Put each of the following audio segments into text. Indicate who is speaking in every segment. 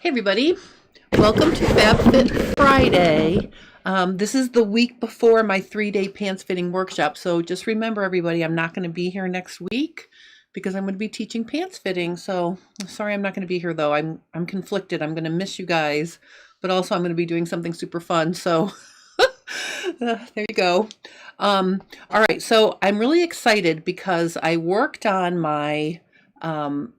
Speaker 1: Hey everybody, welcome to Fab Fit Friday. This is the week before my 3-day pants fitting workshop, so just remember everybody, I'm not going to be here next week because I'm going to be teaching pants fitting. So sorry I'm not going to be here though. I'm conflicted. I'm going to miss you guys, but also I'm going to be doing something super fun. So there you go. All right, so I'm really excited because I worked on my Dittoform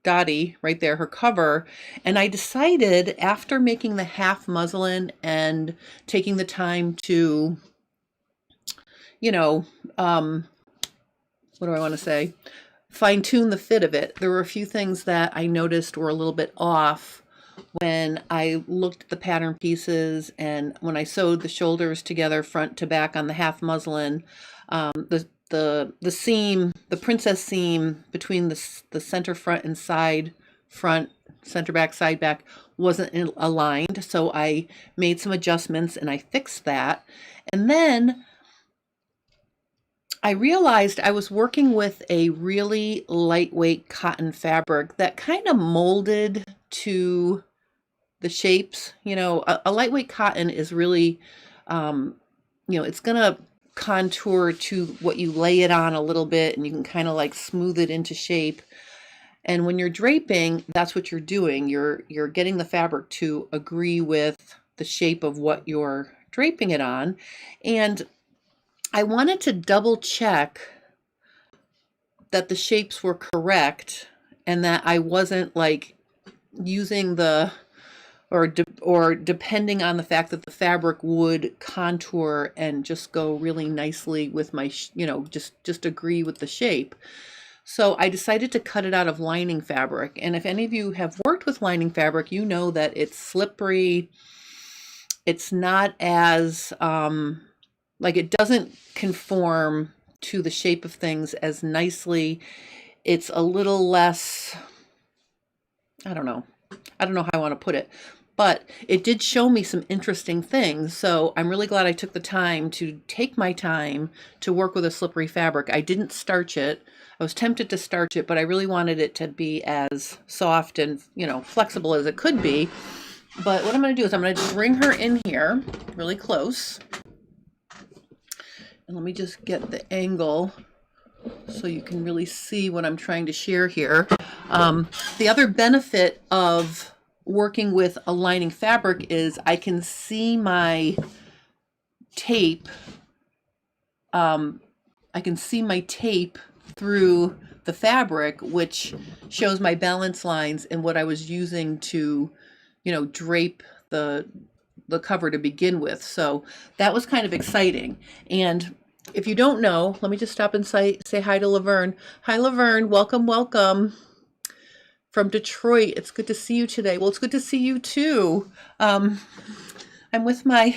Speaker 1: Dottie right there, her cover, and I decided after making the half muslin and taking the time to, you know, what do I want to say? Fine tune the fit of it. There were a few things that I noticed were a little bit off when I looked at the pattern pieces and when I sewed the shoulders together front to back on the half muslin. The seam, the princess seam between the center front and side front, center back, side back wasn't aligned. So I made some adjustments and I fixed that. And then I realized I was working with a really lightweight cotton fabric that kind of molded to the shapes. You know, a lightweight cotton is really, it's going to contour to what you lay it on a little bit, and you can kind of like smooth it into shape. And when you're draping, that's what you're doing. You're getting the fabric to agree with the shape of what you're draping it on. And I wanted to double check that the shapes were correct and that I wasn't like using the or depending on the fact that the fabric would contour and just go really nicely with my, just agree with the shape. So I decided to cut it out of lining fabric. And if any of you have worked with lining fabric, you know that it's slippery. It's not as, it doesn't conform to the shape of things as nicely. It's a little less, I don't know how I want to put it, but it did show me some interesting things. So I'm really glad I took the time to take my time to work with a slippery fabric. I didn't starch it. I was tempted to starch it, but I really wanted it to be as soft and, flexible as it could be. But what I'm going to do is I'm going to bring her in here really close. And let me just get the angle so you can really see what I'm trying to share here. The other benefit of working with a lining fabric is I can see my tape. I can see my tape through the fabric, which shows my balance lines and what I was using to, drape the cover to begin with. So that was kind of exciting. And if you don't know, let me just stop and say hi to Laverne. Hi, Laverne. Welcome, welcome from Detroit. It's good to see you today. Well, it's good to see you too. I'm with my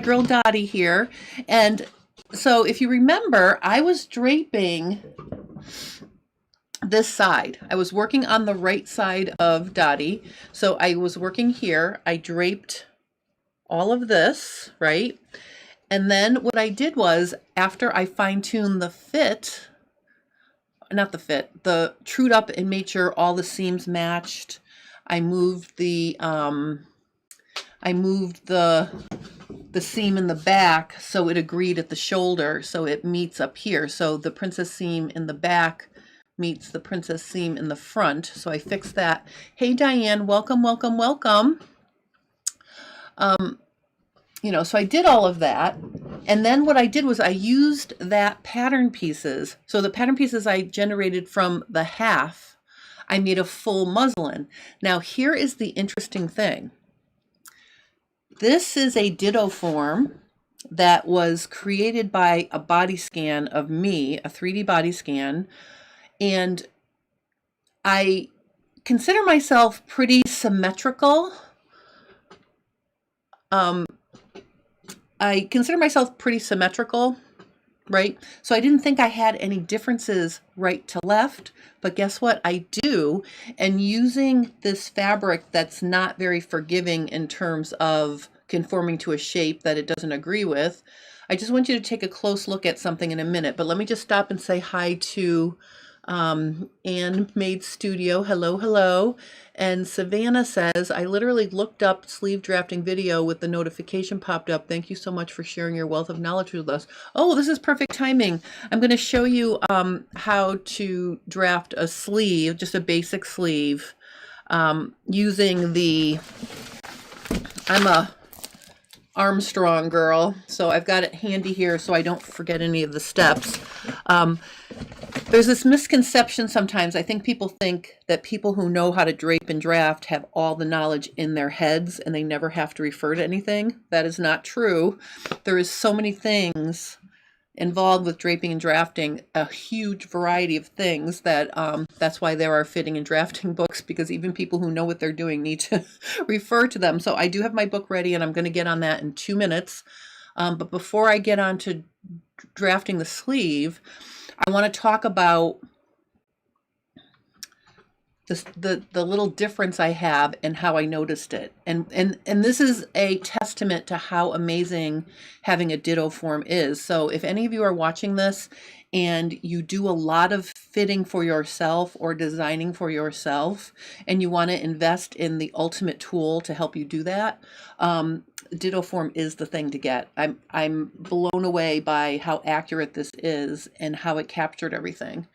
Speaker 1: girl Dottie here. And so if you remember, I was draping this side. I was working on the right side of Dottie. So I was working here. I draped all of this, right? And then what I did was, after I fine-tuned the fit, the trued up and made sure all the seams matched, I moved the seam in the back so it agreed at the shoulder, so it meets up here. So the princess seam in the back meets the princess seam in the front. So I fixed that. Hey Diane, welcome, welcome, welcome. So I did all of that. And then what I did was I used that pattern pieces. So the pattern pieces I generated from the half, I made a full muslin. Now here is the interesting thing. This is a Dittoform that was created by a body scan of me, a 3D body scan. And I consider myself pretty symmetrical. Right? So I didn't think I had any differences right to left, but guess what? I do. And using this fabric that's not very forgiving in terms of conforming to a shape that it doesn't agree with, I just want you to take a close look at something in a minute, but let me just stop and say hi to Anne Made Studio, hello, hello. And Savannah says, I literally looked up sleeve drafting video with the notification popped up. Thank you so much for sharing your wealth of knowledge with us. Oh, this is perfect timing. I'm going to show you how to draft a sleeve, just a basic sleeve, using the, I'm a Armstrong girl, so I've got it handy here so I don't forget any of the steps. There's this misconception sometimes. I think people think that people who know how to drape and draft have all the knowledge in their heads and they never have to refer to anything. That is not true. There is so many things involved with draping and drafting, a huge variety of things that that's why there are fitting and drafting books, because even people who know what they're doing need to refer to them. So I do have my book ready and I'm going to get on that in 2 minutes. But before I get on to drafting the sleeve, I want to talk about the little difference I have and how I noticed it. And this is a testament to how amazing having a Dittoform is. So if any of you are watching this and you do a lot of fitting for yourself or designing for yourself, and you want to invest in the ultimate tool to help you do that, Dittoform is the thing to get. I'm blown away by how accurate this is and how it captured everything.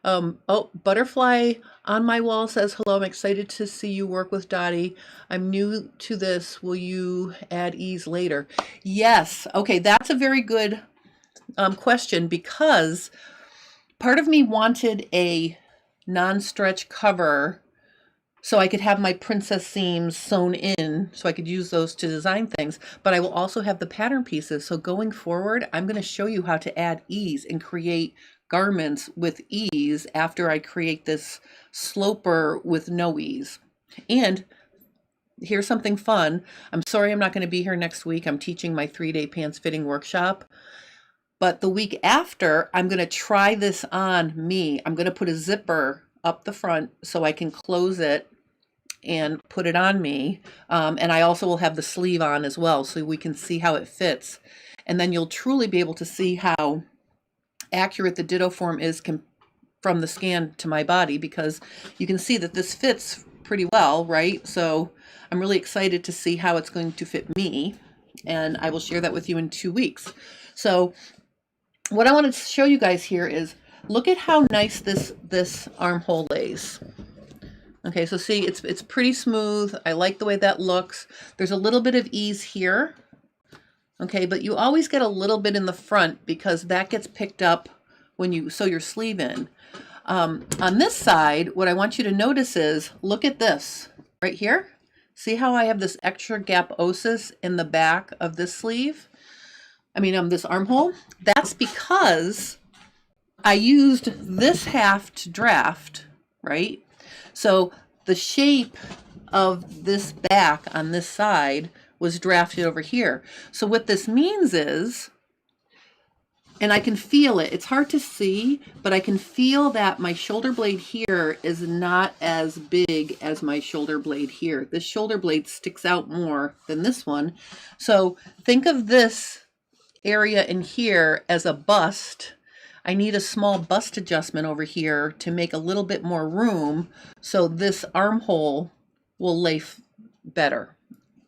Speaker 1: Oh, Butterfly on my wall says, hello, I'm excited to see you work with Dottie. I'm new to this. Will you add ease later? Yes. Okay, that's a very good question, because part of me wanted a non-stretch cover so I could have my princess seams sewn in so I could use those to design things, but I will also have the pattern pieces. So going forward, I'm going to show you how to add ease and create garments with ease after I create this sloper with no ease. And here's something fun. I'm sorry I'm not going to be here next week. I'm teaching my 3-day pants fitting workshop. But the week after, I'm going to try this on me. I'm going to put a zipper up the front so I can close it and put it on me. And I also will have the sleeve on as well so we can see how it fits. And then you'll truly be able to see how accurate the Dittoform is from the scan to my body, because you can see that this fits pretty well, right? So I'm really excited to see how it's going to fit me, and I will share that with you in 2 weeks. So what I want to show you guys here is, look at how nice this armhole lays. Okay, so see, it's pretty smooth. I like the way that looks. There's a little bit of ease here. Okay, but you always get a little bit in the front because that gets picked up when you sew your sleeve in. On this side, what I want you to notice is, look at this right here. See how I have this extra gaposis in the back of this sleeve? I mean, this armhole? That's because I used this half to draft, right? So the shape of this back on this side was drafted over here. So what this means is, and I can feel it, it's hard to see, but I can feel that my shoulder blade here is not as big as my shoulder blade here. This shoulder blade sticks out more than this one. So think of this area in here as a bust. I need a small bust adjustment over here to make a little bit more room so this armhole will lay better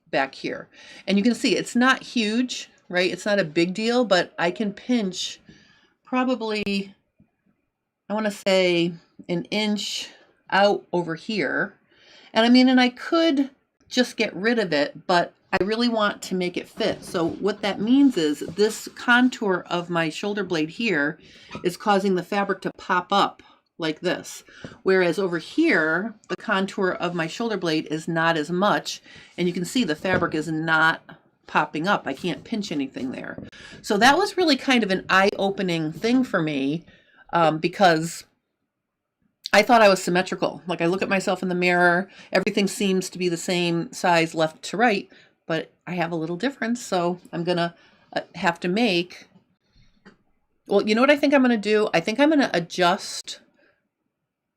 Speaker 1: back here. And you can see it's not huge, right? It's not a big deal, but I can pinch probably, I want to say, 1 inch out over here. And I mean, and I could just get rid of it, but I really want to make it fit. So what that means is this contour of my shoulder blade here is causing the fabric to pop up like this. Whereas over here, the contour of my shoulder blade is not as much. And you can see the fabric is not popping up. I can't pinch anything there. So that was really kind of an eye-opening thing for me, because I thought I was symmetrical. Like, I look at myself in the mirror, everything seems to be the same size left to right, but I have a little difference. So I'm gonna have to make, well, you know what I think I'm gonna do? I think I'm gonna adjust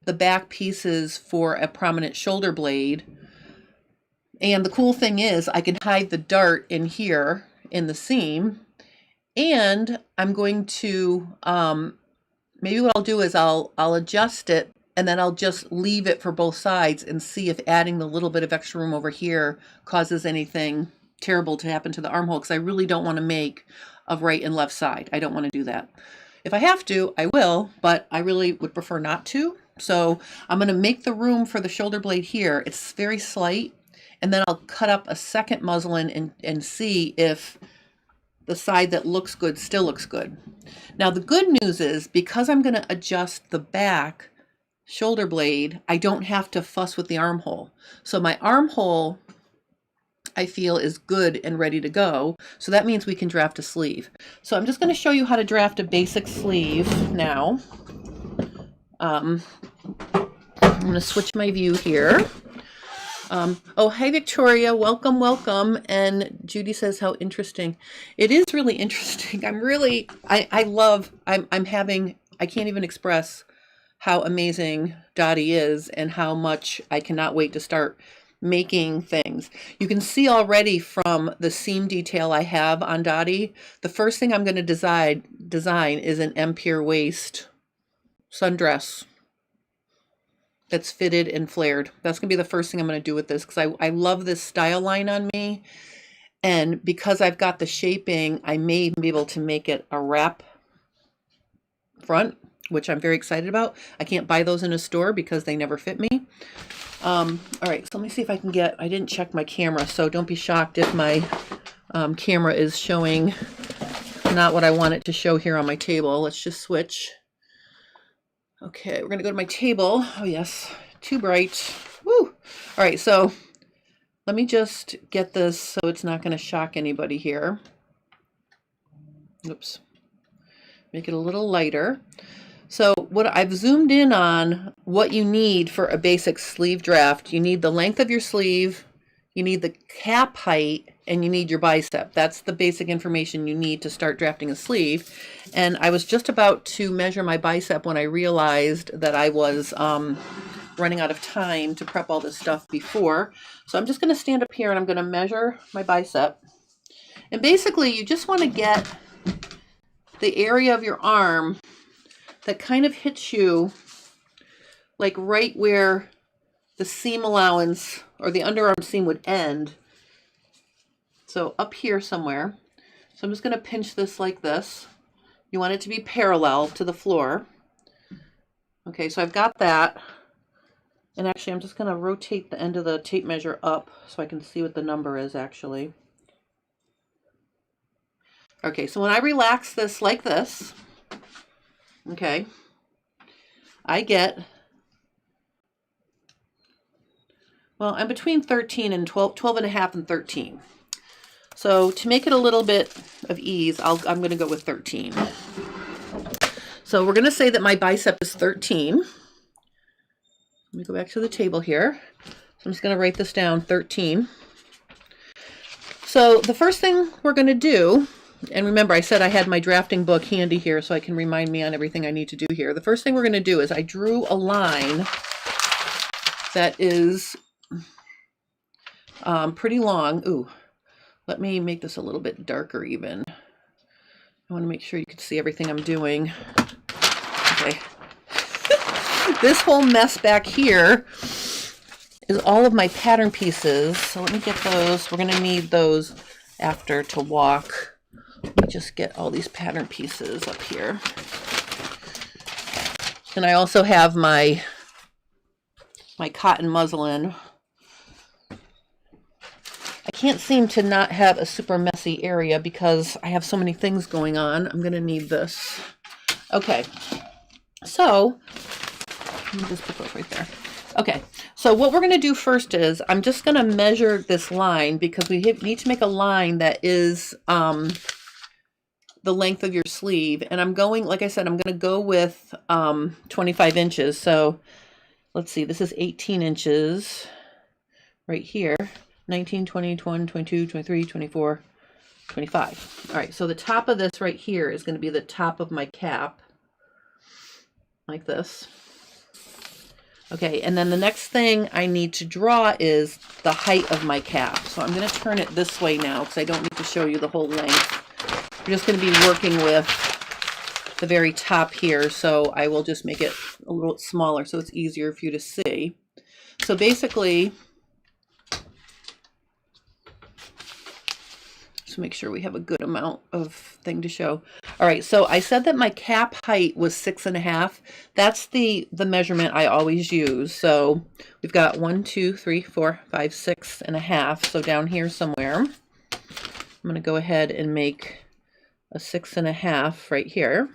Speaker 1: the back pieces for a prominent shoulder blade. And the cool thing is I can hide the dart in here in the seam, and I'm going to maybe what I'll do is I'll adjust it, and then I'll just leave it for both sides and see if adding the little bit of extra room over here causes anything terrible to happen to the armhole, because I really don't want to make a right and left side. I don't want to do that. If I have to, I will, but I really would prefer not to. So I'm going to make the room for the shoulder blade here. It's very slight, and then I'll cut up a second muslin and see if the side that looks good still looks good. Now the good news is, because I'm going to adjust the back shoulder blade, I don't have to fuss with the armhole. So my armhole, I feel, is good and ready to go. So that means we can draft a sleeve. So I'm just going to show you how to draft a basic sleeve now. I'm going to switch my view here. Oh, hey, Victoria, welcome, welcome. And Judy says, how interesting. It is really interesting. I can't even express how amazing Dottie is and how much I cannot wait to start making things. You can see already from the seam detail I have on Dottie, the first thing I'm going to design is an empire waist sundress that's fitted and flared. That's gonna be the first thing I'm gonna do with this, because I love this style line on me. And because I've got the shaping, I may even be able to make it a wrap front, which I'm very excited about. I can't buy those in a store because they never fit me. All right, so let me see if I can I didn't check my camera, so don't be shocked if my camera is showing not what I want it to show here on my table. Let's just switch. Okay, we're gonna go to my table. Oh yes, too bright. Woo! All right, so let me just get this so it's not gonna shock anybody here. Oops. Make it a little lighter. So what I've zoomed in on, what you need for a basic sleeve draft. You need the length of your sleeve, you need the cap height, and you need your bicep. That's the basic information you need to start drafting a sleeve. And I was just about to measure my bicep when I realized that I was running out of time to prep all this stuff before. So I'm just going to stand up here and I'm going to measure my bicep. And basically you just want to get the area of your arm that kind of hits you like right where the seam allowance or the underarm seam would end. So up here somewhere. So I'm just going to pinch this like this. You want it to be parallel to the floor. Okay, so I've got that. And actually I'm just going to rotate the end of the tape measure up so I can see what the number is actually. Okay, so when I relax this like this, okay, I get, well, I'm between 13 and 12 and a half and 13. So to make it a little bit of ease, I'm going to go with 13. So we're going to say that my bicep is 13. Let me go back to the table here. So I'm just going to write this down, 13. So the first thing we're going to do, and remember I said I had my drafting book handy here so I can remind me on everything I need to do here. The first thing we're going to do is I drew a line that is pretty long. Ooh. Let me make this a little bit darker even. I want to make sure you can see everything I'm doing. Okay. This whole mess back here is all of my pattern pieces. So let me get those. We're going to need those after to walk. Let me just get all these pattern pieces up here. And I also have my cotton muslin. I can't seem to not have a super messy area because I have so many things going on. I'm going to need this. Okay, so let me just put those right there. Okay, so what we're going to do first is I'm just going to measure this line because we need to make a line that is the length of your sleeve. And I'm going, like I said, I'm going to go with 25 inches. So let's see, this is 18 inches right here. 19, 20, 21, 22, 23, 24, 25. All right, so the top of this right here is going to be the top of my cap, like this. Okay, and then the next thing I need to draw is the height of my cap. So I'm going to turn it this way now because I don't need to show you the whole length. We're just going to be working with the very top here, so I will just make it a little smaller so it's easier for you to see. So basically, just make sure we have a good amount of thing to show. All right, so I said that my cap height was 6.5. That's the measurement I always use. So we've got 1, 2, 3, 4, 5, 6.5. So down here somewhere, I'm going to go ahead and make a 6.5 right here.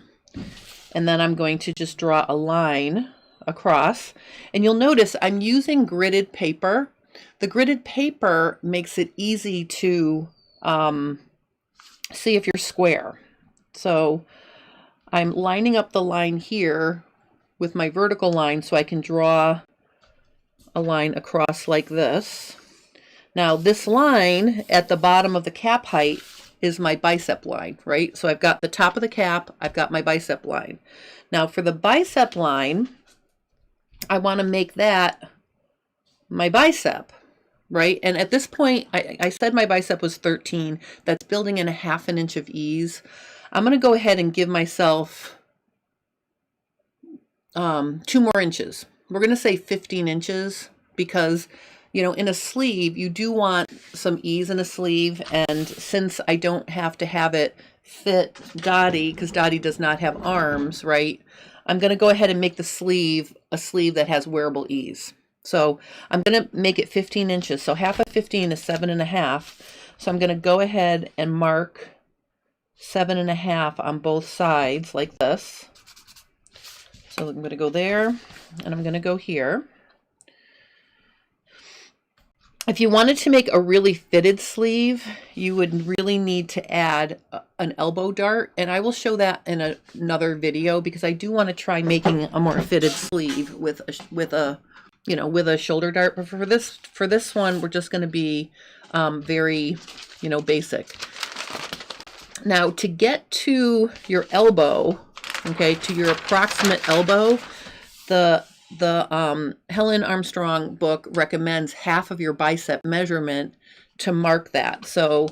Speaker 1: And then I'm going to just draw a line across. And you'll notice I'm using gridded paper. The gridded paper makes it easy to see if you're square. So I'm lining up the line here with my vertical line so I can draw a line across like this. Now this line at the bottom of the cap height is my bicep line, right? So I've got the top of the cap, I've got my bicep line. Now for the bicep line, I want to make that my bicep, right? And at this point, I said my bicep was 13. That's building in a 1/2 inch of ease. I'm going to go ahead and give myself 2 more inches. We're going to say 15 inches because, you know, in a sleeve, you do want some ease in a sleeve. And since I don't have to have it fit Dottie, because Dottie does not have arms, right? I'm going to go ahead and make the sleeve a sleeve that has wearable ease. So I'm going to make it 15 inches. So half of 15 is 7.5. So I'm going to go ahead and mark 7.5 on both sides like this. So I'm going to go there and I'm going to go here. If you wanted to make a really fitted sleeve, you would really need to add an elbow dart, and I will show that in another video because I do want to try making a more fitted sleeve with a shoulder dart. But for this one, we're just going to be very, basic. Now to get to your elbow, okay, to your approximate elbow, the Helen Armstrong book recommends half of your bicep measurement to mark that. So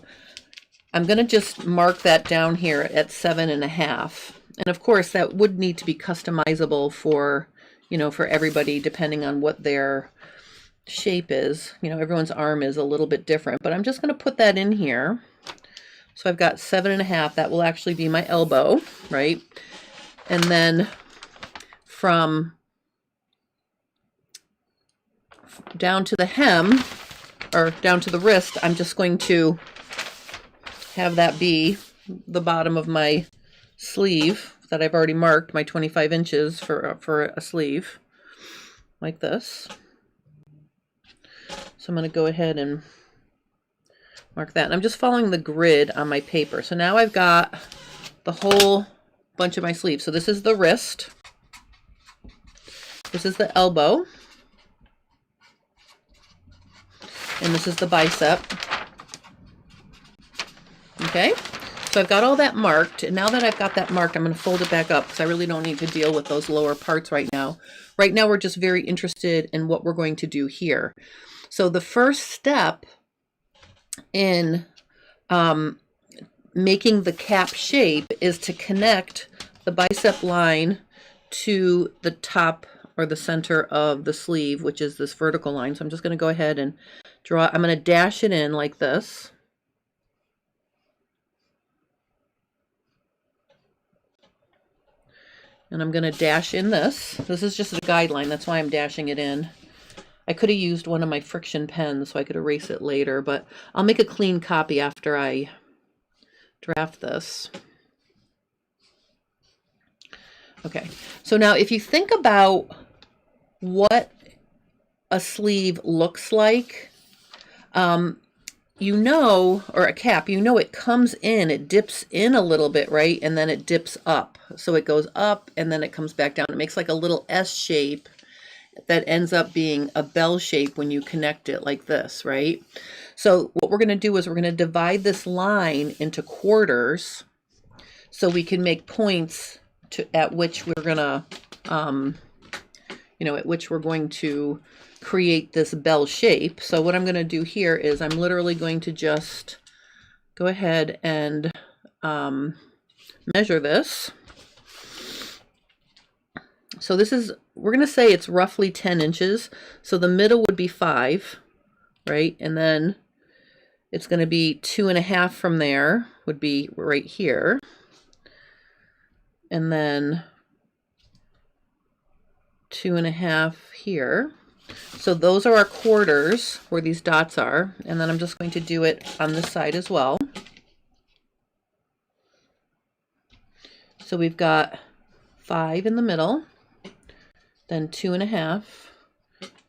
Speaker 1: I'm going to just mark that down here at 7.5. And of course that would need to be customizable for everybody depending on what their shape is. Everyone's arm is a little bit different, but I'm just going to put that in here. So I've got 7.5. That will actually be my elbow, right? And then from down to the hem, or down to the wrist, I'm just going to have that be the bottom of my sleeve that I've already marked, my 25 inches for a sleeve, like this. So I'm going to go ahead and mark that. And I'm just following the grid on my paper. So now I've got the whole bunch of my sleeve. So this is the wrist. This is the elbow. And this is the bicep. Okay, so I've got all that marked, and now that I've got that marked, I'm going to fold it back up because I really don't need to deal with those lower parts right now. Right now, we're just very interested in what we're going to do here. So the first step in making the cap shape is to connect the bicep line to the top or the center of the sleeve, which is this vertical line. So I'm just going to go ahead and draw. I'm going to dash it in like this. And I'm going to dash in this. This is just a guideline. That's why I'm dashing it in. I could have used one of my friction pens so I could erase it later, but I'll make a clean copy after I draft this. Okay, so now if you think about what a sleeve looks like, or a cap, it comes in, it dips in a little bit, right? And then it dips up. So it goes up and then it comes back down. It makes like a little S shape that ends up being a bell shape when you connect it like this, right? So what we're going to do is we're going to divide this line into quarters so we can make points at which we're going to, create this bell shape. So what I'm going to do here is I'm literally going to just go ahead and measure this. So this is, we're going to say it's roughly 10 inches. So the middle would be 5, right? And then it's going to be 2.5 from there, would be right here. And then 2.5 here. So those are our quarters where these dots are. And then I'm just going to do it on this side as well. So we've got 5 in the middle, then 2.5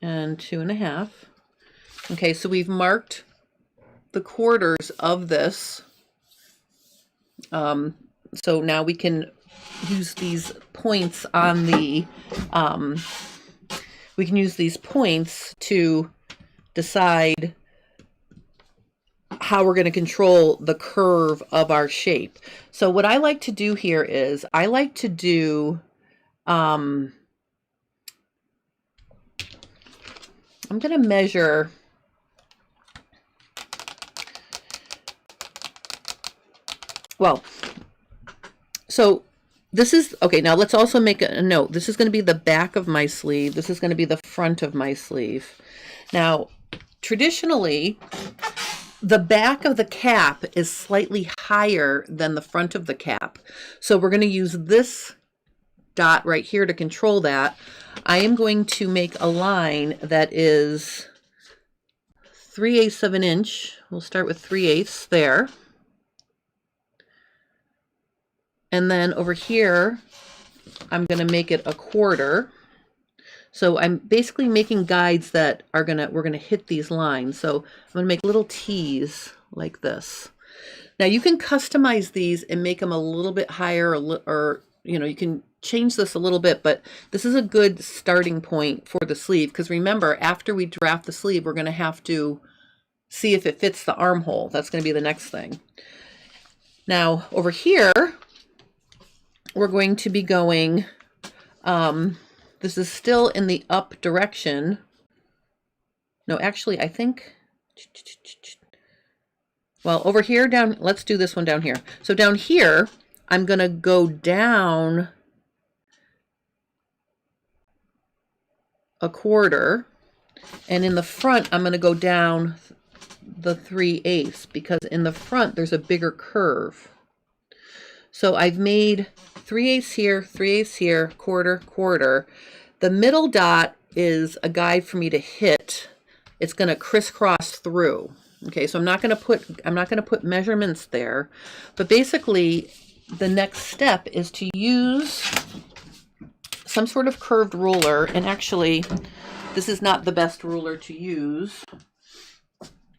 Speaker 1: and 2.5. Okay, so we've marked the quarters of this. So now we can use these points on the, we can use these points to decide how we're going to control the curve of our shape. So what I like to do here is I like to do, I'm going to measure, well, so this is, okay, now let's also make a note. This is going to be the back of my sleeve. This is going to be the front of my sleeve. Now, traditionally, the back of the cap is slightly higher than the front of the cap. So we're going to use this dot right here to control that. I am going to make a line that is 3/8 of an inch. We'll start with 3/8 there. And then over here, I'm going to make it 1/4. So I'm basically making guides that are we're going to hit these lines. So I'm going to make little T's like this. Now you can customize these and make them a little bit higher, or you know, you can change this a little bit, but this is a good starting point for the sleeve, because remember, after we draft the sleeve, we're going to have to see if it fits the armhole. That's going to be the next thing. Now over here, we're going to be going, this is still in the up direction. No, actually, I think, well, over here, down, let's do this one down here. So down here, I'm going to go down 1/4. And in the front, I'm going to go down the 3/8, because in the front, there's a bigger curve. So I've made 3/8 here, 3/8 here, 1/4, 1/4. The middle dot is a guide for me to hit. It's going to crisscross through. Okay, so I'm not going to put measurements there, but basically the next step is to use some sort of curved ruler. And actually, this is not the best ruler to use.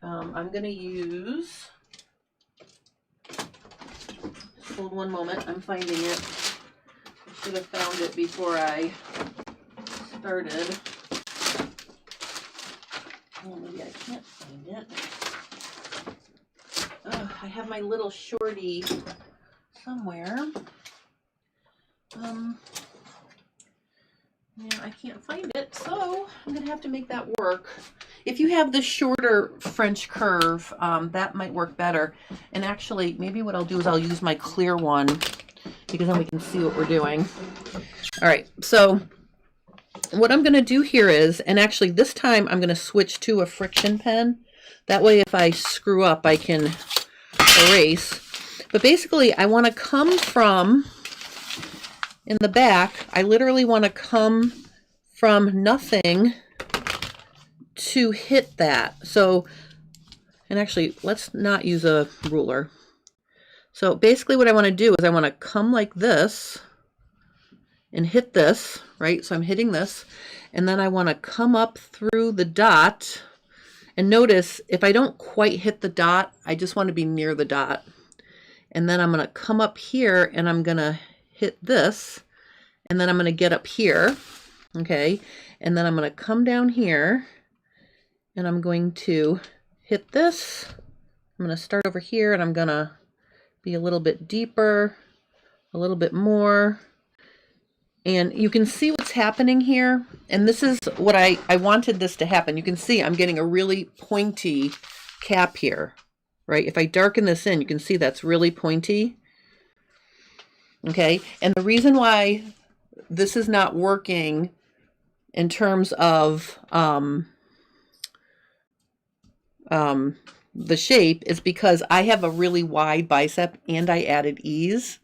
Speaker 1: I'm going to use, hold one moment, I'm finding it. I should have found it before I started. Oh, maybe I can't find it. Oh, I have my little shorty somewhere. Yeah, I can't find it, so I'm going to have to make that work. If you have the shorter French curve, that might work better. And actually, maybe what I'll do is I'll use my clear one, because then we can see what we're doing. All right, so what I'm going to do here is, and actually this time I'm going to switch to a friction pen. That way if I screw up, I can erase. But basically, I want to come from, in the back, I literally want to come from nothing to hit that. So, and actually, let's not use a ruler. So basically what I want to do is I want to come like this and hit this, right? So I'm hitting this, and then I want to come up through the dot. And notice, if I don't quite hit the dot, I just want to be near the dot. And then I'm going to come up here and I'm going to hit this, and then I'm going to get up here, okay? And then I'm going to come down here and I'm going to hit this. I'm going to start over here and I'm going to be a little bit deeper, a little bit more. And you can see what's happening here. And this is what I wanted this to happen. You can see I'm getting a really pointy cap here, right? If I darken this in, you can see that's really pointy. Okay, and the reason why this is not working in terms of the shape is because I have a really wide bicep and I added ease.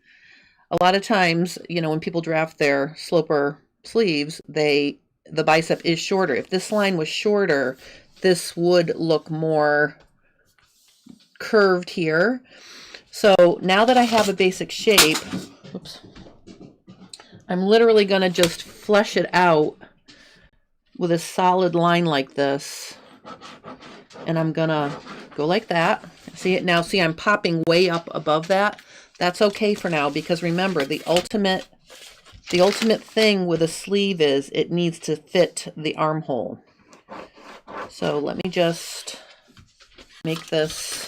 Speaker 1: A lot of times, you know, when people draft their sloper sleeves, the bicep is shorter. If this line was shorter, this would look more curved here. So now that I have a basic shape, oops, I'm literally going to just flesh it out with a solid line like this. And I'm going to go like that. See it now? See, I'm popping way up above that. That's okay for now, because remember, the ultimate thing with a sleeve is it needs to fit the armhole. So let me just make this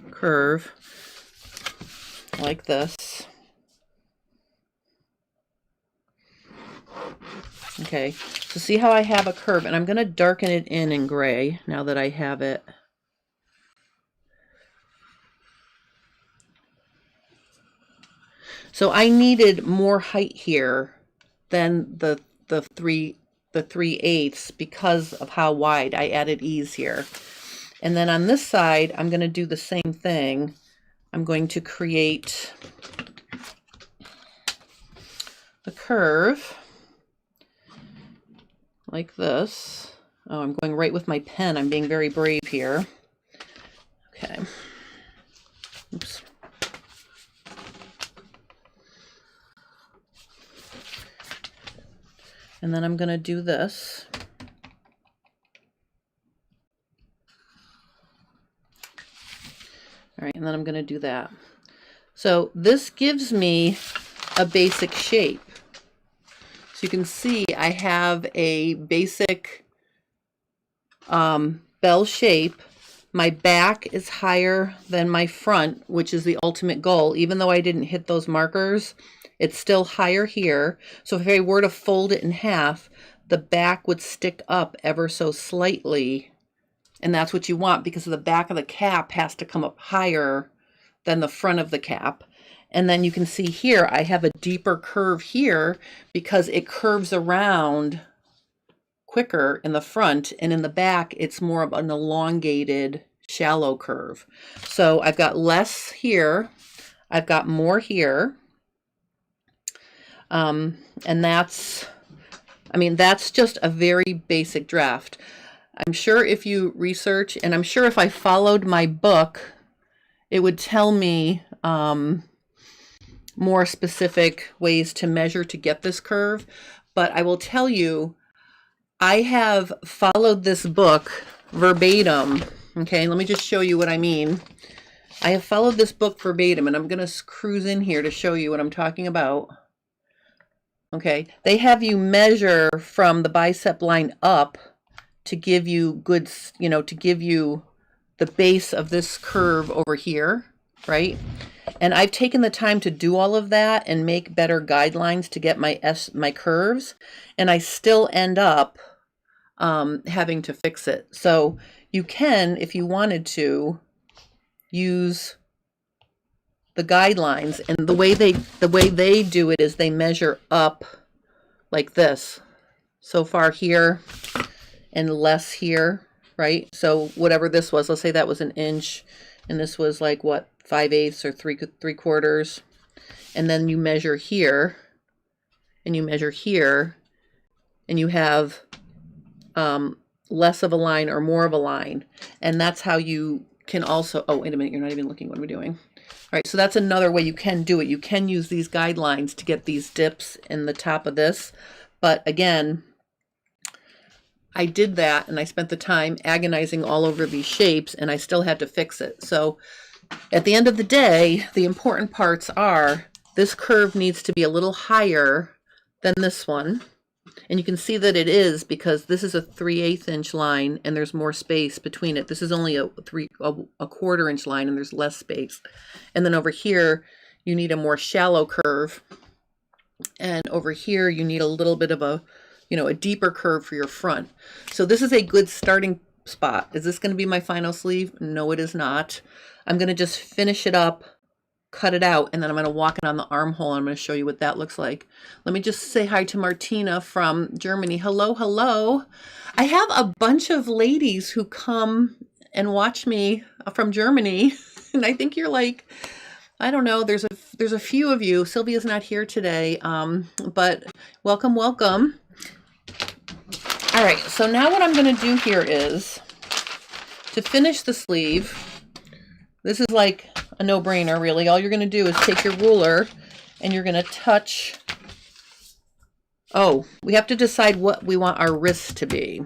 Speaker 1: curve like this. Okay, so see how I have a curve, and I'm going to darken it in gray now that I have it. So I needed more height here than the 3/8 because of how wide I added ease here. And then on this side, I'm going to do the same thing. I'm going to create the curve like this. Oh, I'm going right with my pen. I'm being very brave here. Okay. Oops. And then I'm going to do this. All right, and then I'm going to do that. So this gives me a basic shape. So you can see I have a basic bell shape. My back is higher than my front, which is the ultimate goal. Even though I didn't hit those markers, it's still higher here. So if I were to fold it in half, the back would stick up ever so slightly. And that's what you want, because the back of the cap has to come up higher than the front of the cap. And then you can see here, I have a deeper curve here because it curves around quicker in the front, and in the back, it's more of an elongated, shallow curve. So I've got less here, I've got more here. And that's, I mean, that's just a very basic draft. I'm sure if you research, and I'm sure if I followed my book, it would tell me more specific ways to measure to get this curve. But I will tell you, I have followed this book verbatim. Okay, let me just show you what I mean. I have followed this book verbatim, and I'm going to cruise in here to show you what I'm talking about. Okay, they have you measure from the bicep line up to give you good, you know, to give you the base of this curve over here, right? And I've taken the time to do all of that and make better guidelines to get my curves, and I still end up having to fix it. So you can, if you wanted to, use the guidelines, and the way they do it is they measure up like this. So far here and less here, right? So whatever this was, let's say that was an inch, and this was like what, 5/8 or 3/4, and then you measure here, and you measure here, and you have less of a line or more of a line, and that's how you can also, oh wait a minute, you're not even looking, what are we doing? All right, so that's another way you can do it. You can use these guidelines to get these dips in the top of this, but again, I did that and I spent the time agonizing all over these shapes, and I still had to fix it. So at the end of the day, the important parts are this curve needs to be a little higher than this one. And you can see that it is, because this is a 3/8 inch line and there's more space between it. This is only a 1/4 inch line and there's less space. And then over here, you need a more shallow curve. And over here, you need a little bit of a, you know, a deeper curve for your front. So this is a good starting spot. Is this going to be my final sleeve? No, it is not. I'm going to just finish it up cut it out, and then I'm going to walk it on the armhole. I'm going to show you what that looks like. Let me just say hi to Martina from Germany. Hello, hello. I have a bunch of ladies who come and watch me from Germany, and I think you're like, I don't know, there's a few of you. Sylvia's not here today, but welcome, welcome. All right, so now what I'm going to do here is to finish the sleeve. This is like a no-brainer, really. All you're going to do is take your ruler and you're going to touch. Oh, we have to decide what we want our wrist to be.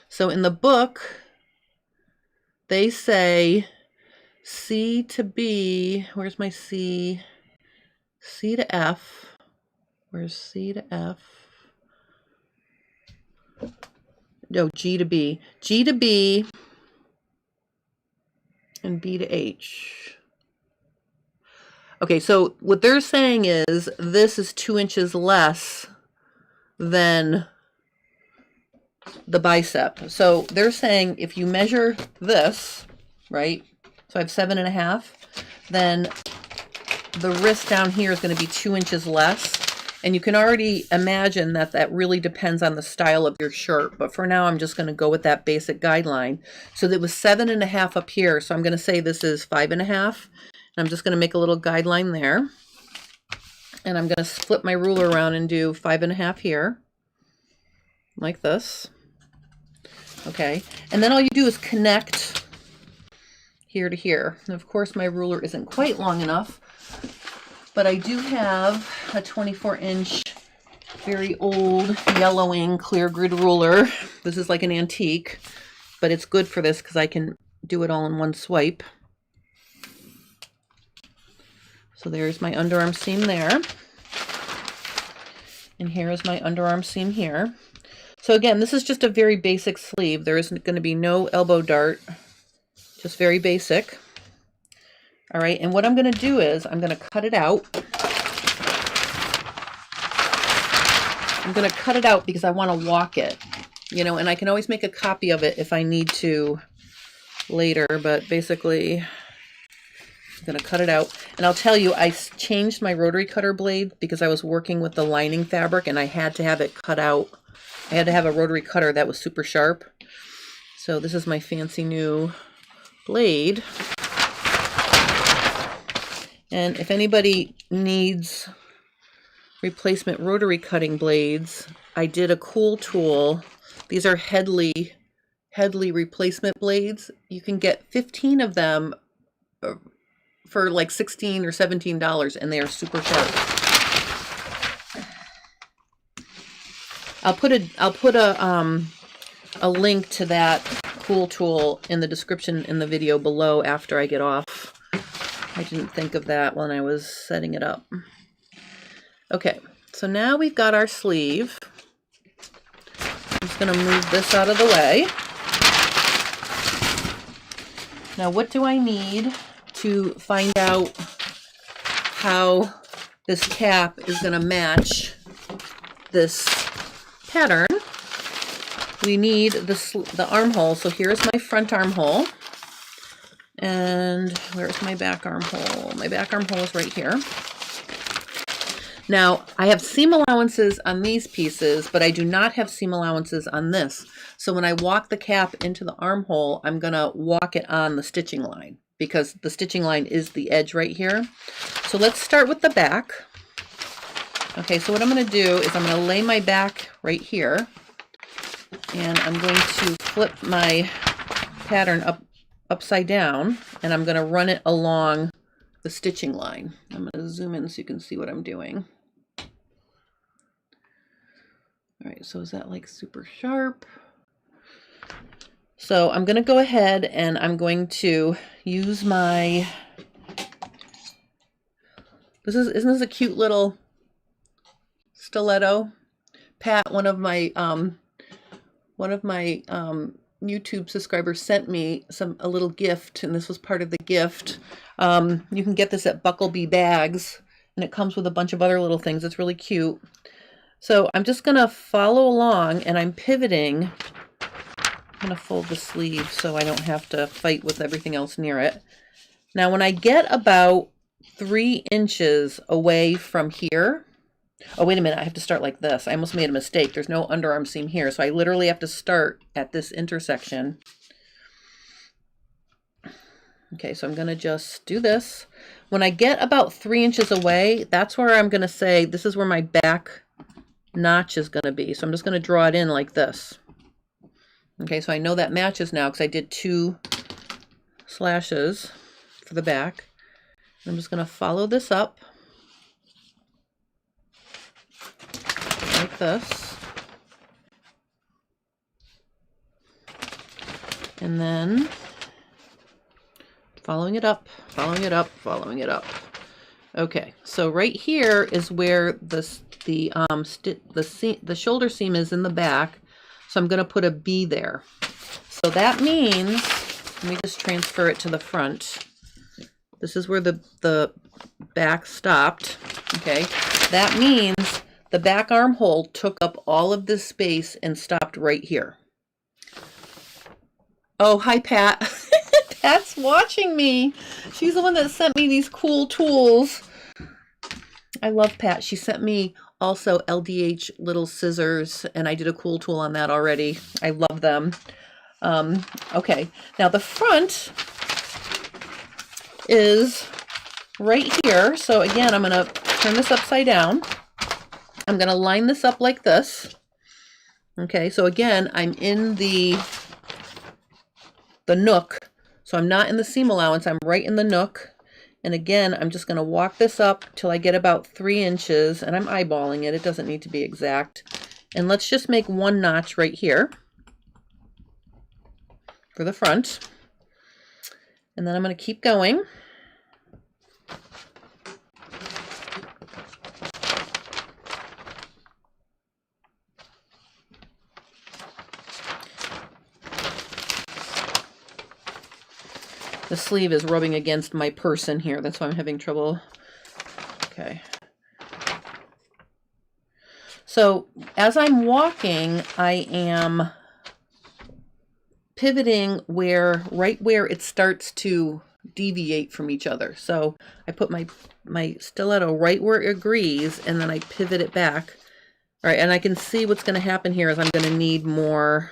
Speaker 1: So in the book, they say C to B. Where's my C? C to F. Where's C to F? No, G to B. G to B and B to H. Okay, so what they're saying is this is 2 inches less than the bicep. So they're saying if you measure this, right? So I have 7.5, then the wrist down here is going to be 2 inches less. And you can already imagine that that really depends on the style of your shirt. But for now, I'm just going to go with that basic guideline. So that was 7.5 up here. So I'm going to say this is 5.5. And I'm just going to make a little guideline there. And I'm going to flip my ruler around and do 5.5 here. Like this. Okay. And then all you do is connect here to here. And of course, my ruler isn't quite long enough. But I do have a 24-inch, very old, yellowing, clear grid ruler. This is like an antique, but it's good for this because I can do it all in one swipe. So there's my underarm seam there. And here is my underarm seam here. So again, this is just a very basic sleeve. There isn't going to be no elbow dart, just very basic. All right, and what I'm going to do is I'm going to cut it out. I'm going to cut it out because I want to walk it, you know, and I can always make a copy of it if I need to later, but basically I'm going to cut it out. And I'll tell you, I changed my rotary cutter blade because I was working with the lining fabric and I had to have it cut out. I had to have a rotary cutter that was super sharp. So this is my fancy new blade. And if anybody needs replacement rotary cutting blades, I did a cool tool. These are Headley replacement blades. You can get 15 of them for like $16 or $17, and they are super sharp. I'll put a link to that cool tool in the description in the video below after I get off. I didn't think of that when I was setting it up. Okay, so now we've got our sleeve. I'm just going to move this out of the way. Now, what do I need to find out how this cap is going to match this pattern? We need the armhole. So here's my front armhole. And where's my back armhole? My back armhole is right here. Now, I have seam allowances on these pieces, but I do not have seam allowances on this. So when I walk the cap into the armhole, I'm going to walk it on the stitching line because the stitching line is the edge right here. So let's start with the back. Okay, so what I'm going to do is I'm going to lay my back right here, and I'm going to flip my pattern upside down, and I'm going to run it along the stitching line. I'm going to zoom in so you can see what I'm doing. All right, so is that like super sharp? So I'm going to go ahead and I'm going to use my, isn't this a cute little stiletto? Pat, one of my YouTube subscribers sent me a little gift, and this was part of the gift. You can get this at Bucklebee Bags, and it comes with a bunch of other little things. It's really cute. So I'm just going to follow along, and I'm pivoting. I'm going to fold the sleeve so I don't have to fight with everything else near it. Now, when I get about 3 inches away from here. Oh, wait a minute, I have to start like this. I almost made a mistake. There's no underarm seam here, so I literally have to start at this intersection. Okay, so I'm gonna just do this. When I get about 3 inches away, that's where I'm gonna say, this is where my back notch is gonna be. So I'm just gonna draw it in like this. Okay, so I know that matches now because I did 2 slashes for the back. I'm just gonna follow this up like this. And then following it up, following it up, following it up. Okay, so right here is where the shoulder seam is in the back. So I'm going to put a B there. So that means, let me just transfer it to the front. This is where the back stopped. Okay, that means the back armhole took up all of this space and stopped right here. Oh, hi, Pat. Pat's watching me. She's the one that sent me these cool tools. I love Pat. She sent me also LDH little scissors, and I did a cool tool on that already. I love them. Okay, now the front is right here. So again, I'm going to turn this upside down. I'm going to line this up like this. Okay, so again, I'm in the nook. So I'm not in the seam allowance, I'm right in the nook. And again, I'm just gonna walk this up till I get about 3 inches, and I'm eyeballing it. It doesn't need to be exact. And let's just make 1 notch right here for the front. And then I'm gonna keep going. The sleeve is rubbing against my person here. That's why I'm having trouble. Okay. So as I'm walking, I am pivoting right where it starts to deviate from each other. So I put my stiletto right where it agrees, and then I pivot it back. All right, and I can see what's going to happen here is I'm going to need more.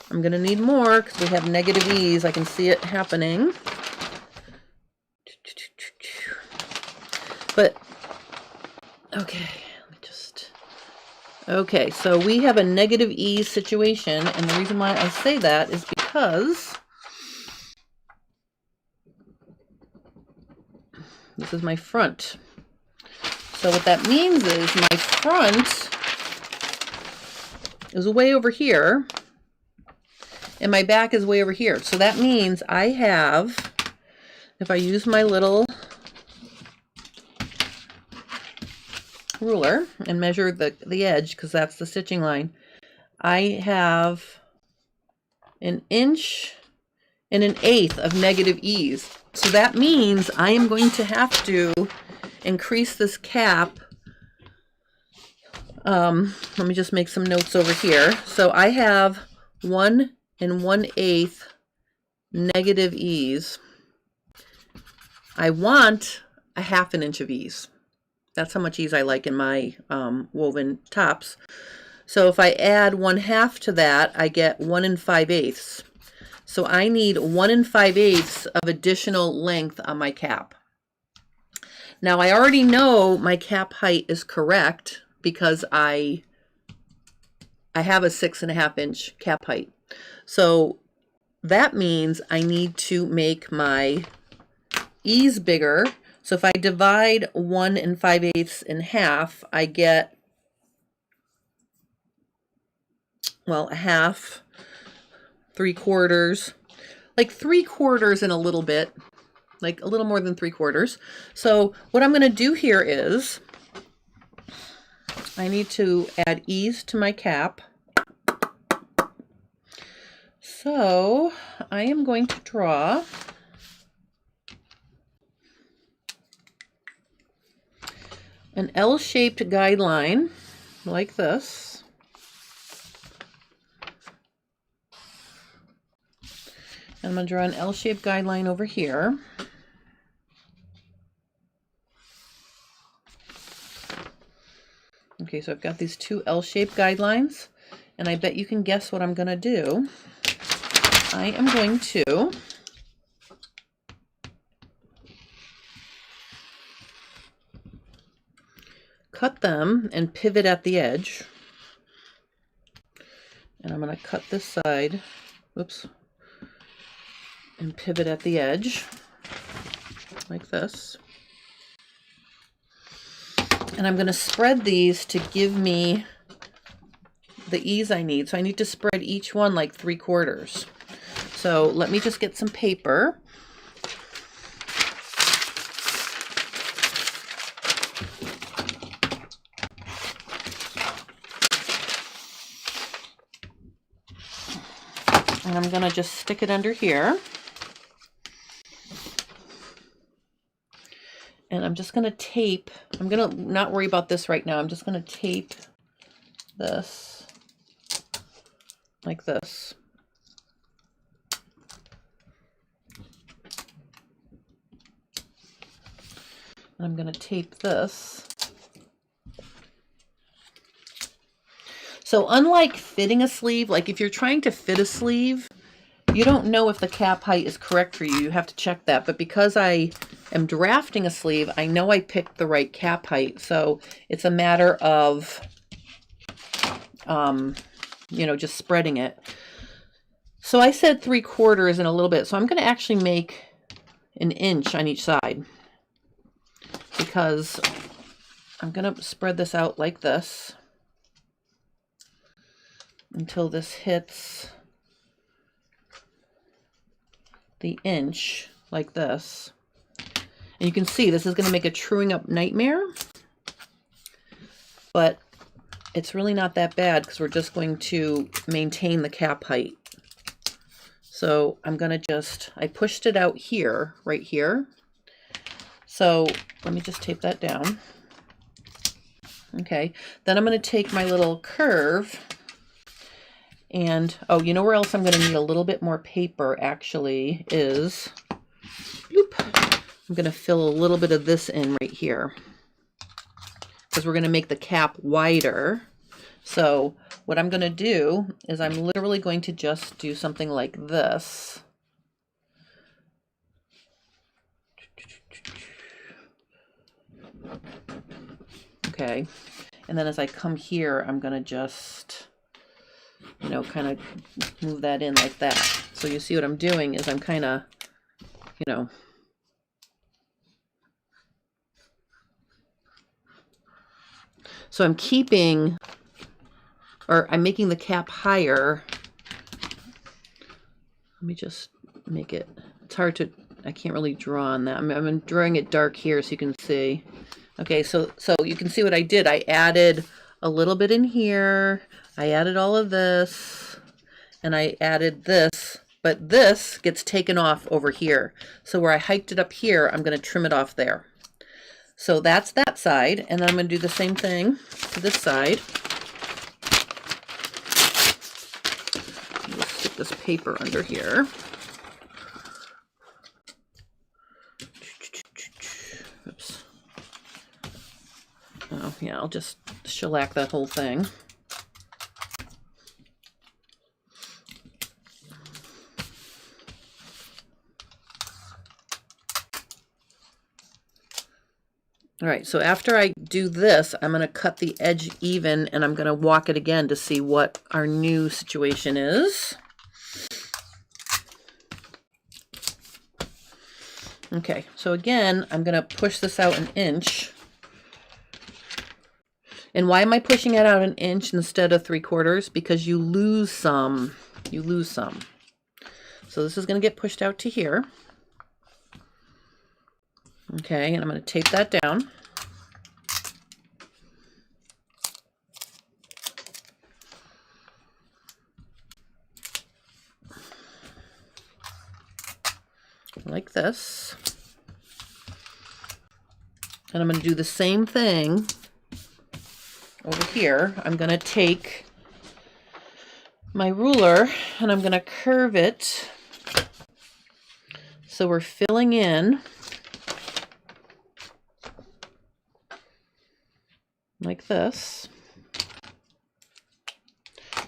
Speaker 1: I'm going to need more because we have negative ease. I can see it happening. But, okay, okay, so we have a negative ease situation, and the reason why I say that is because this is my front. So what that means is my front is way over here, and my back is way over here. So that means I have, if I use my little ruler and measure the edge, because that's the stitching line, I have 1 1/8 inches of negative ease. So that means I am going to have to increase this cap. Let me just make some notes over here. So I have 1 1/8 negative ease. I want a 1/2 inch of ease. That's how much ease I like in my woven tops. So if I add 1/2 to that, I get 1 5/8. So I need 1 5/8 of additional length on my cap. Now I already know my cap height is correct because I have a 6.5 inch cap height. So that means I need to make my ease bigger. So if I divide 1 5/8 in half, I get, well, a half, 3/4, like 3/4 and a little bit, like a little more than 3/4. So what I'm going to do here is I need to add ease to my cap. So I am going to draw an L-shaped guideline like this. And I'm going to draw an L-shaped guideline over here. Okay, so I've got these two L-shaped guidelines, and I bet you can guess what I'm going to do. I am going to cut them and pivot at the edge. And I'm going to cut this side, whoops, and pivot at the edge, like this. And I'm going to spread these to give me the ease I need. So I need to spread each one like 3/4. So let me just get some paper. And I'm going to just stick it under here. And I'm just going to tape. I'm going to not worry about this right now. I'm just going to tape this like this. And I'm going to tape this. So unlike fitting a sleeve, like if you're trying to fit a sleeve, you don't know if the cap height is correct for you. You have to check that. But because I am drafting a sleeve, I know I picked the right cap height. So it's a matter of, you know, just spreading it. So I said 3/4 and a little bit. So I'm going to actually make 1 inch on each side, because I'm going to spread this out like this until this hits the inch like this. And you can see this is going to make a truing up nightmare, but it's really not that bad because we're just going to maintain the cap height. So I'm going to just, I pushed it out here, right here. So let me just tape that down. Okay, then I'm going to take my little curve and, oh, you know where else I'm going to need a little bit more paper actually is, bloop, I'm going to fill a little bit of this in right here because we're going to make the cap wider. So what I'm going to do is I'm literally going to just do something like this. Okay, and then as I come here, I'm going to just, you know, kind of move that in like that. So you see what I'm doing is I'm kind of, you know, so I'm keeping, or I'm making the cap higher. Let me just make it, it's hard to, I can't really draw on that. I'm drawing it dark here so you can see. Okay, so you can see what I did. I added a little bit in here. I added all of this, and I added this, but this gets taken off over here. So where I hiked it up here, I'm going to trim it off there. So that's that side, and then I'm going to do the same thing to this side. Let's stick this paper under here. Oops. Oh, yeah, I'll just shellac that whole thing. All right, so after I do this, I'm going to cut the edge even, and I'm going to walk it again to see what our new situation is. Okay, so again, I'm going to push this out 1 inch. And why am I pushing it out 1 inch instead of 3/4? Because you lose some. You lose some. So this is going to get pushed out to here. Okay, and I'm going to tape that down. Like this. And I'm going to do the same thing over here. I'm going to take my ruler and I'm going to curve it so we're filling in like this.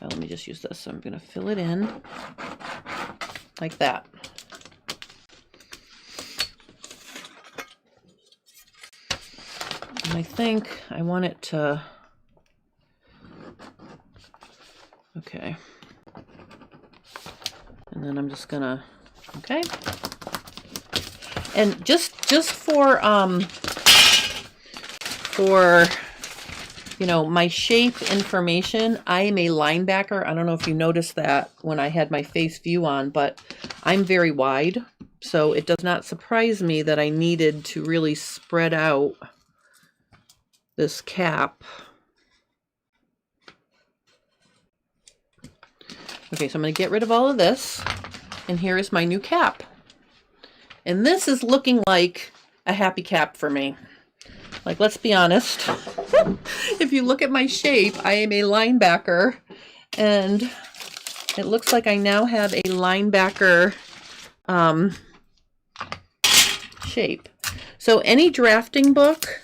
Speaker 1: Now let me just use this. So I'm going to fill it in like that. And I think I want it to, okay. And then I'm just gonna, okay. And just for you know, my shape information, I am a linebacker. I don't know if you noticed that when I had my face view on, but I'm very wide. So it does not surprise me that I needed to really spread out this cap. Okay, so I'm going to get rid of all of this, and here is my new cap. And this is looking like a happy cap for me. Like, let's be honest. If you look at my shape, I am a linebacker, and it looks like I now have a linebacker shape. So any drafting book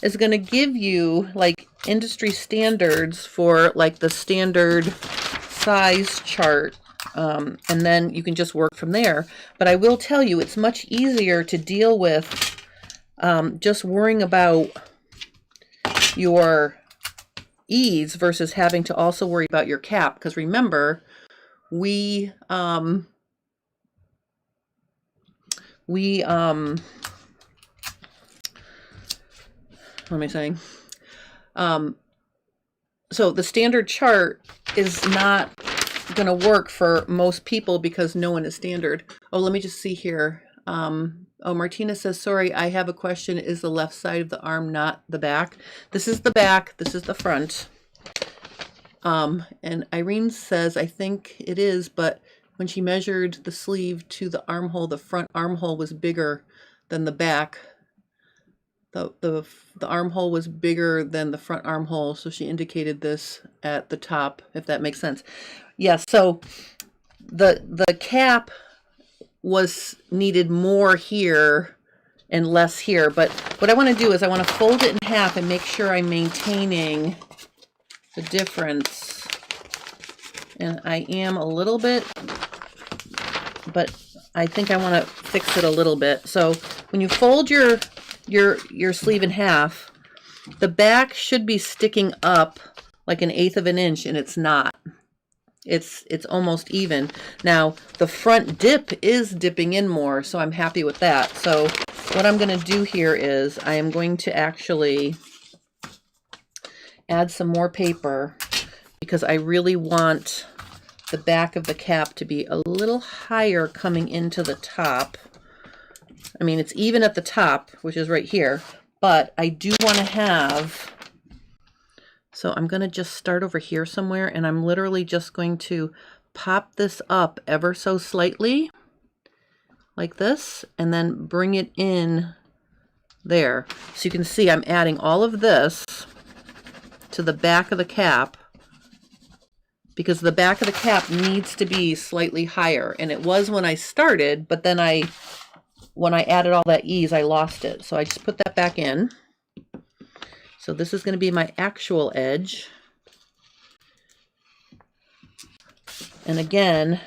Speaker 1: is going to give you like industry standards for like the standard size chart, and then you can just work from there. But I will tell you, it's much easier to deal with just worrying about your ease versus having to also worry about your cap. Because remember, what am I saying? So the standard chart is not going to work for most people because no one is standard. Oh, let me just see here. Oh, Martina says, sorry, I have a question. Is the left side of the arm not the back? This is the back. This is the front. And Irene says, I think it is, but when she measured the sleeve to the armhole, the front armhole was bigger than the back. The armhole was bigger than the front armhole, so she indicated this at the top, if that makes sense. Yes, so the cap was needed more here and less here, but what I want to do is I want to fold it in half and make sure I'm maintaining the difference. And I am a little bit, but I think I want to fix it a little bit. So when you fold your sleeve in half, the back should be sticking up like 1/8 of an inch, and it's not. It's almost even. Now the front dip is dipping in more, so I'm happy with that. So what I'm going to do here is I am going to actually add some more paper because I really want the back of the cap to be a little higher coming into the top. I mean, it's even at the top, which is right here, but I do want to have, so I'm going to just start over here somewhere, and I'm literally just going to pop this up ever so slightly, like this, and then bring it in there. So you can see I'm adding all of this to the back of the cap, because the back of the cap needs to be slightly higher, and it was when I started, but then when I added all that ease, I lost it. So I just put that back in. So this is going to be my actual edge. And again,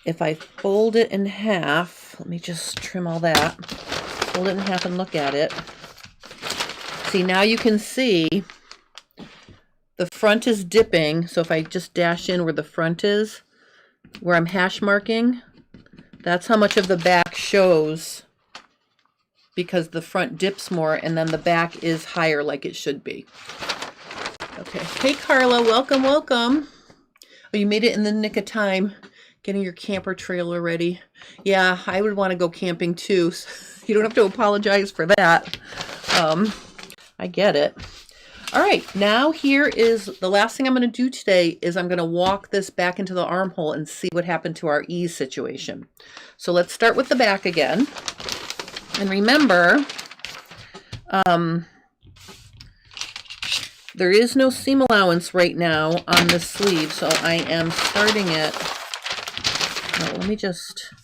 Speaker 1: if I fold it in half, let me just trim all that. Fold it in half and look at it. See, now you can see the front is dipping. So if I just dash in where the front is, where I'm hash marking, that's how much of the back shows, because the front dips more and then the back is higher like it should be. Okay. Hey, Carla, welcome, welcome. Oh, you made it in the nick of time, getting your camper trailer ready. Yeah, I would want to go camping too. So you don't have to apologize for that. I get it. All right, now here is the last thing I'm going to do today is I'm going to walk this back into the armhole and see what happened to our ease situation. So let's start with the back again. And remember, there is no seam allowance right now on this sleeve, so I am starting it. Now, let me just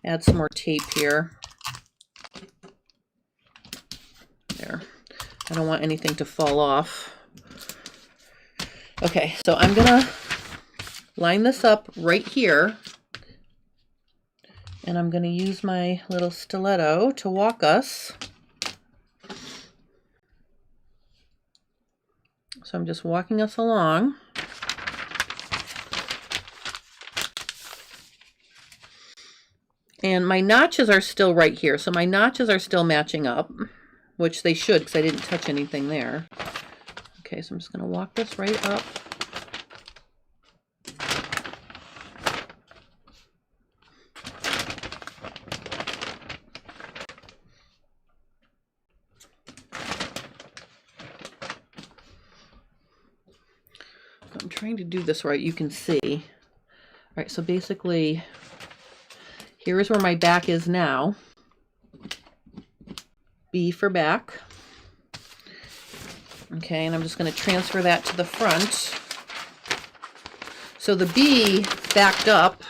Speaker 1: add some more tape here. There. I don't want anything to fall off. Okay, so I'm gonna line this up right here, and I'm gonna use my little stiletto to walk us. So I'm just walking us along. And my notches are still right here. So my notches are still matching up, which they should because I didn't touch anything there. Okay, so I'm just going to walk this right up. I'm trying to do this right, you can see. All right, so basically, here is where my back is now. B for back. Okay, and I'm just going to transfer that to the front. So the B backed up.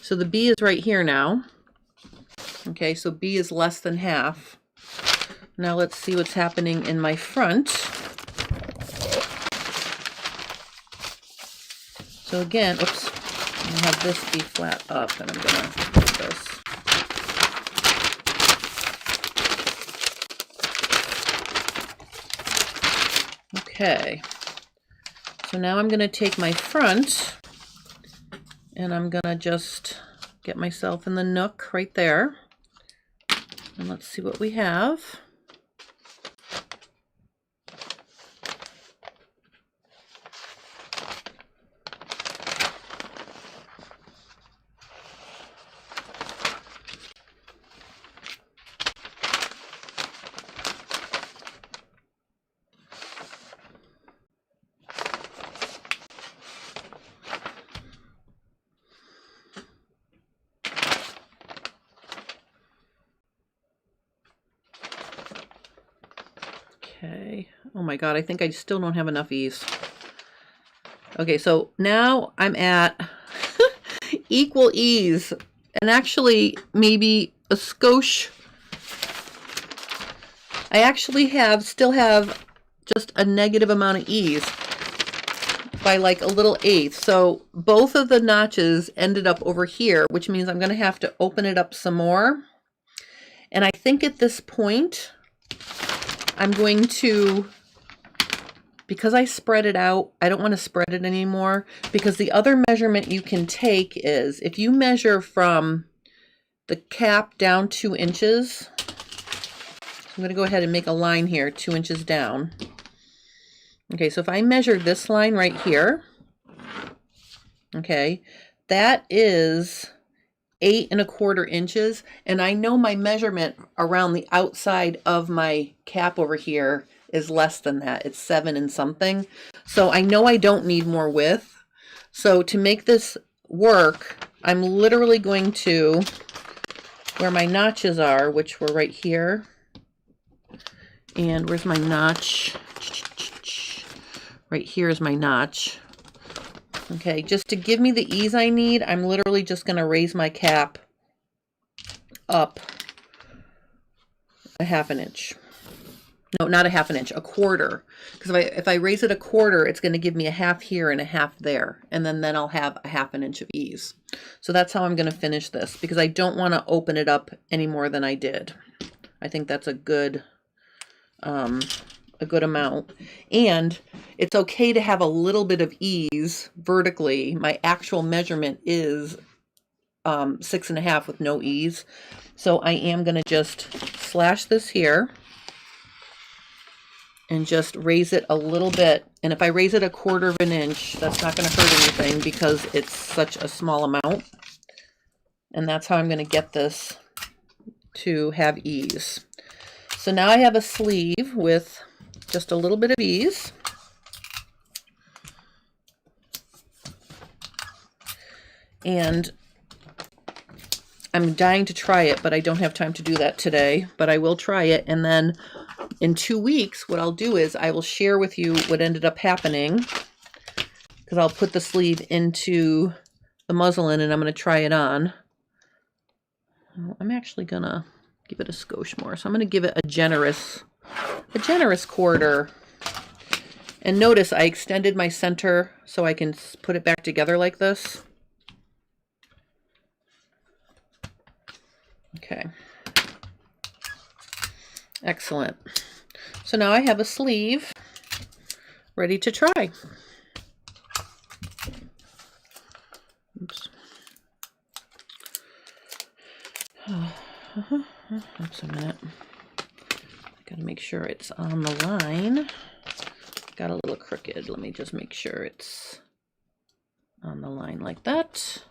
Speaker 1: So the B is right here now. Okay, so B is less than half. Now let's see what's happening in my front. So again, oops, I'm going to have this be flat up, and I'm going to put this. Okay, so now I'm going to take my front, and I'm going to just get myself in the nook right there. And let's see what we have. Okay, oh my God, I think I still don't have enough ease. Okay, so now I'm at equal ease, and actually maybe a skosh. I actually still have just a negative amount of ease by like a little eighth. So both of the notches ended up over here, which means I'm going to have to open it up some more. And I think at this point, I'm going to, because I spread it out, I don't want to spread it anymore, because the other measurement you can take is, if you measure from the cap down 2 inches, I'm going to go ahead and make a line here, 2 inches down. Okay, so if I measure this line right here, okay, that is 8 1/4 inches, and I know my measurement around the outside of my cap over here is less than that. It's 7 and something. So I know I don't need more width. So to make this work, I'm literally going to, where my notches are, which were right here, and where's my notch? Right here is my notch. Okay, just to give me the ease I need, I'm literally just going to raise my cap up a 1/2 inch. No, not a 1/2 inch, a 1/4. Because if I raise it a 1/4, it's going to give me a 1/2 here and a 1/2 there. And then I'll have a 1/2 inch of ease. So that's how I'm going to finish this, because I don't want to open it up any more than I did. I think that's a good amount. And it's okay to have a little bit of ease vertically. My actual measurement is 6 1/2 with no ease. So I am going to just slash this here and just raise it a little bit. And if I raise it a 1/4 inch, that's not going to hurt anything because it's such a small amount. And that's how I'm going to get this to have ease. So now I have a sleeve with just a little bit of ease. And I'm dying to try it, but I don't have time to do that today, but I will try it. And then in 2 weeks, what I'll do is I will share with you what ended up happening, because I'll put the sleeve into the muslin and I'm going to try it on. I'm actually going to give it a skosh more. So I'm going to give it a generous a generous quarter. And notice I extended my center so I can put it back together like this. Okay. Excellent. So now I have a sleeve ready to try. Oops. Oops, a minute. Got to make sure it's on the line. Got a little crooked. Let me just make sure it's on the line like that.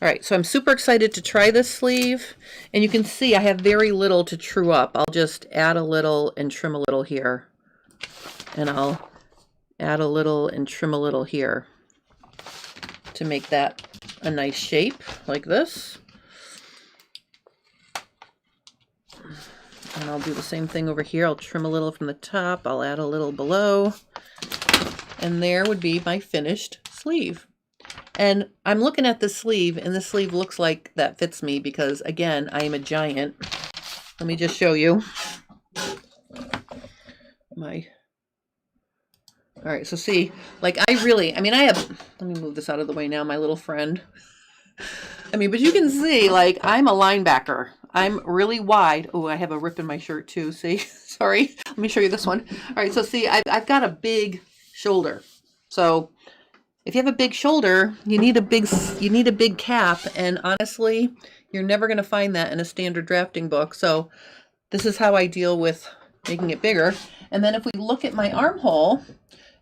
Speaker 1: All right, so I'm super excited to try this sleeve. And you can see I have very little to true up. I'll just add a little and trim a little here. And I'll add a little and trim a little here to make that a nice shape like this. And I'll do the same thing over here. I'll trim a little from the top. I'll add a little below. And there would be my finished sleeve. And I'm looking at this sleeve, and this sleeve looks like that fits me because, again, I am a giant. Let me just show you. All right, so see, like I have, let me move this out of the way now, my little friend. But you can see, like, I'm a linebacker. I'm really wide. Oh, I have a rip in my shirt too, see? Sorry, let me show you this one. All right, so see, I've got a big shoulder. So if you have a big shoulder, you need a big cap, and honestly, you're never going to find that in a standard drafting book. So this is how I deal with making it bigger. And then if we look at my armhole,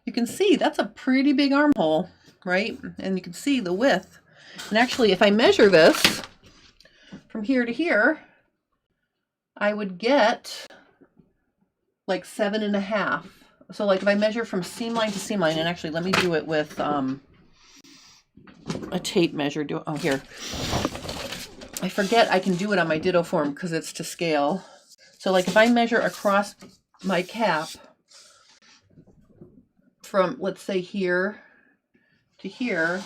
Speaker 1: you can see that's a pretty big armhole, right? And you can see the width. And actually, if I measure this from here to here, I would get like 7.5. So like if I measure from seam line to seam line, and actually let me do it with a tape measure. Oh, here. I forget I can do it on my Dittoform because it's to scale. So like if I measure across my cap from, let's say, here to here,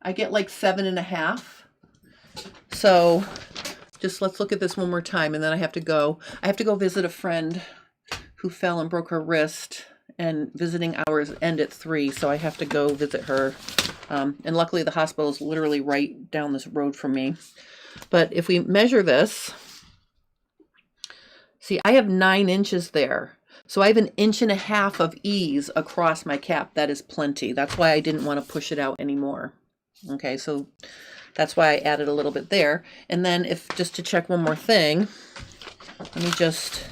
Speaker 1: I get like 7.5. So just let's look at this one more time, and then I have to go visit a friend who fell and broke her wrist, and visiting hours end at 3, so I have to go visit her. And luckily the hospital is literally right down this road from me. But if we measure this, see, I have 9 inches there. So I have 1.5 inches of ease across my cap. That is plenty. That's why I didn't want to push it out anymore. Okay, so that's why I added a little bit there. And then just to check one more thing, let me just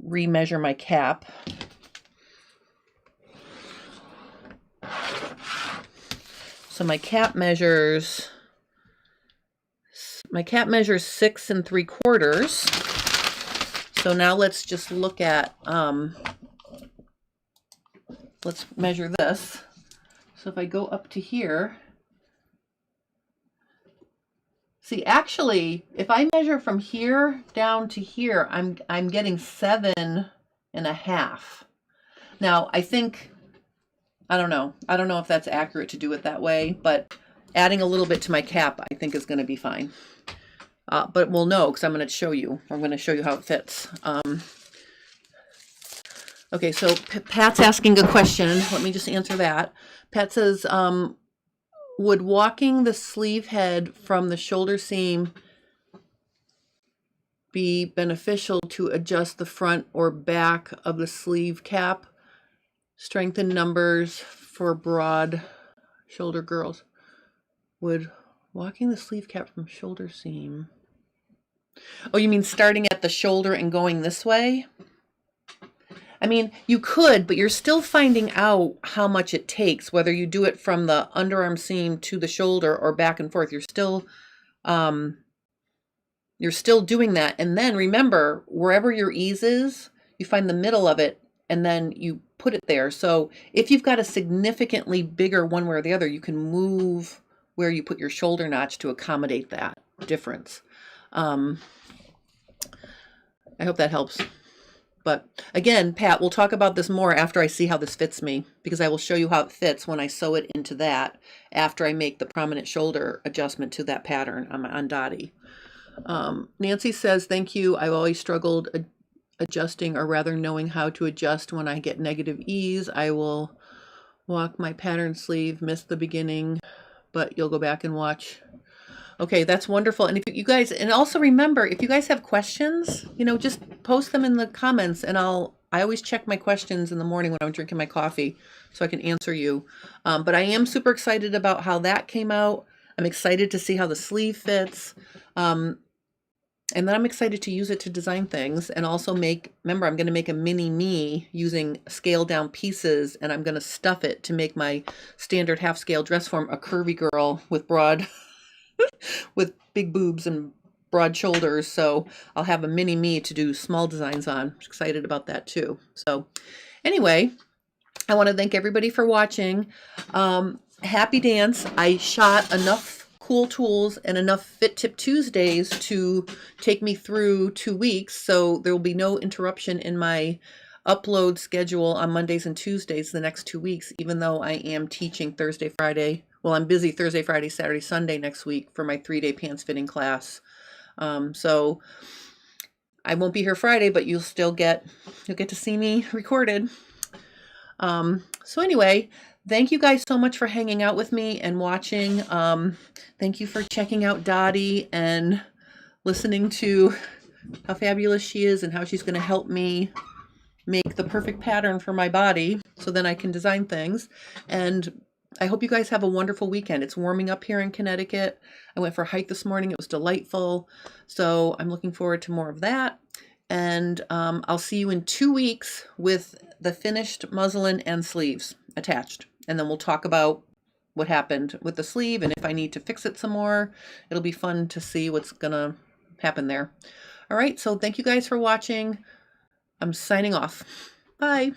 Speaker 1: remeasure my cap. So my cap measures 6 3/4. So now let's just look at, let's measure this. So if I go up to here, see, actually, if I measure from here down to here, I'm getting 7.5. Now, I don't know if that's accurate to do it that way, but adding a little bit to my cap, I think is going to be fine. But we'll know because I'm going to show you. I'm going to show you how it fits. Okay, so Pat's asking a question. Let me just answer that. Pat says, would walking the sleeve head from the shoulder seam be beneficial to adjust the front or back of the sleeve cap? Strengthen numbers for broad shoulder girls. Would walking the sleeve cap from shoulder seam... Oh, you mean starting at the shoulder and going this way? You could, but you're still finding out how much it takes, whether you do it from the underarm seam to the shoulder or back and forth. You're still doing that. And then remember, wherever your ease is, you find the middle of it and then you put it there. So if you've got a significantly bigger one way or the other, you can move where you put your shoulder notch to accommodate that difference. I hope that helps. But again, Pat, we'll talk about this more after I see how this fits me, because I will show you how it fits when I sew it into that after I make the prominent shoulder adjustment to that pattern on Dottie. Nancy says, thank you. I've always struggled adjusting, or rather knowing how to adjust when I get negative ease. I will walk my pattern sleeve, miss the beginning, but you'll go back and watch. Okay, that's wonderful. And if you guys, and also remember, if you guys have questions, just post them in the comments, and I always check my questions in the morning when I'm drinking my coffee so I can answer you. But I am super excited about how that came out. I'm excited to see how the sleeve fits. And then I'm excited to use it to design things, and also remember, I'm going to make a mini me using scaled down pieces, and I'm going to stuff it to make my standard half scale dress form a curvy girl with with big boobs and broad shoulders. So I'll have a mini me to do small designs on. I'm excited about that too. So anyway, I want to thank everybody for watching. Happy dance. I shot enough cool tools and enough Fit Tip Tuesdays to take me through 2 weeks. So there will be no interruption in my upload schedule on Mondays and Tuesdays the next 2 weeks, even though I am teaching Thursday, Friday. Well, I'm busy Thursday, Friday, Saturday, Sunday next week for my 3-day pants fitting class. So I won't be here Friday, but you'll get to see me recorded. So anyway, thank you guys so much for hanging out with me and watching. Thank you for checking out Dottie and listening to how fabulous she is and how she's going to help me make the perfect pattern for my body so then I can design things. And I hope you guys have a wonderful weekend. It's warming up here in Connecticut. I went for a hike this morning. It was delightful. So I'm looking forward to more of that. And I'll see you in 2 weeks with the finished muslin and sleeves attached. And then we'll talk about what happened with the sleeve and if I need to fix it some more. It'll be fun to see what's going to happen there. All right. So thank you guys for watching. I'm signing off. Bye.